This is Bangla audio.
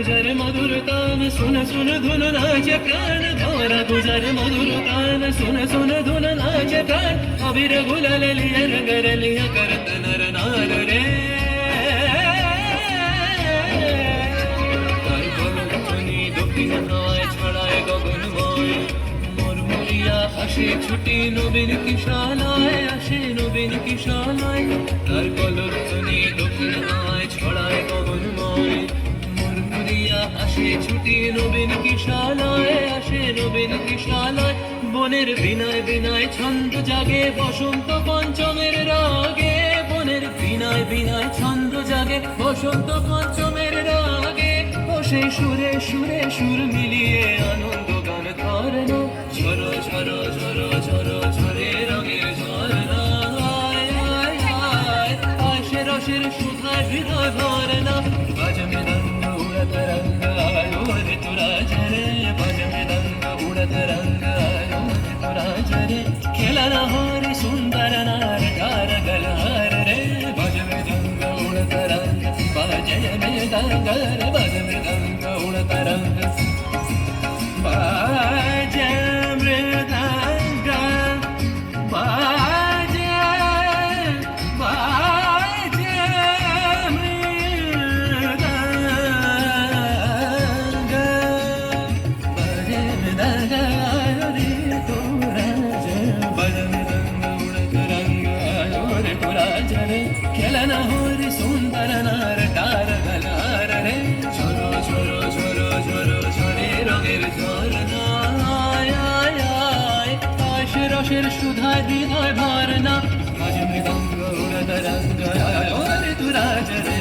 तुझर मधुर तान सुन सुन धुन नाचे प्राण भवरा तुझर मधुर तान सुन सुन धुन नाचे प्राण अबीर गुलाल लिया रंग रलिया करत नर नार रे তার গলতনি দক্ষিণ হাওয়ায় ছড়ায় গগনময় মুরমুরিয়া আসে ছুটি নবীন কিশালায় আসে নবীন কিশালায় তার গলতনি দক্ষিণ হাওয়ায় ছড়ায় গগনময় মুরমুরিয়া আসে ছুটি নবীন কিশালায় আসে নবীন কিশালায় বনের বিনায় বিনায় ছন্দ জাগে বসন্ত পঞ্চমের রাগে বনের বিনায় বিনায় ছন্দ জাগে বসন্ত পঞ্চমের রাগে বসে সুরে সুরে সুর মিলিয়ে আনন্দ গান ধরনা ঝরো ঝরো ঝরো ঝরো ঝরে রঙের ঝরনা আশে রসের সুধায় হৃদয় ভরনা বাজ মৃদঙ্গ উড়ত রঙ্গ আলো রে তোরা ঝরে বাজ মৃদঙ্গ উড়ত রঙ্গ আলো রে তোরা ঝরে খেলা না হরে সুন্দর নার গার গলার রে বাজ মৃদঙ্গ উড়ত রঙ্গ বাজে মৃদঙ্গ রে বাজ মৃদঙ্গ উড়ত রঙ্গ বাজে মৃদঙ্গ বাজে বাজে মৃদঙ্গ বাজে মৃদঙ্গ রে তোরা ঝরে বাজ মৃদঙ্গ উড়ত রঙ্গ আলো রে তোরা ঝরে খেলা না হরে সুন্দর নার তার গলার রে ঝরো ঝরো ঝরো ঝরো ঝরে রঙের ঝরনা আশে রসের সুধায় হৃদয় ভরনা বাজ মৃদঙ্গ উড়ত রঙ্গ আলো রে তোরা ঝরে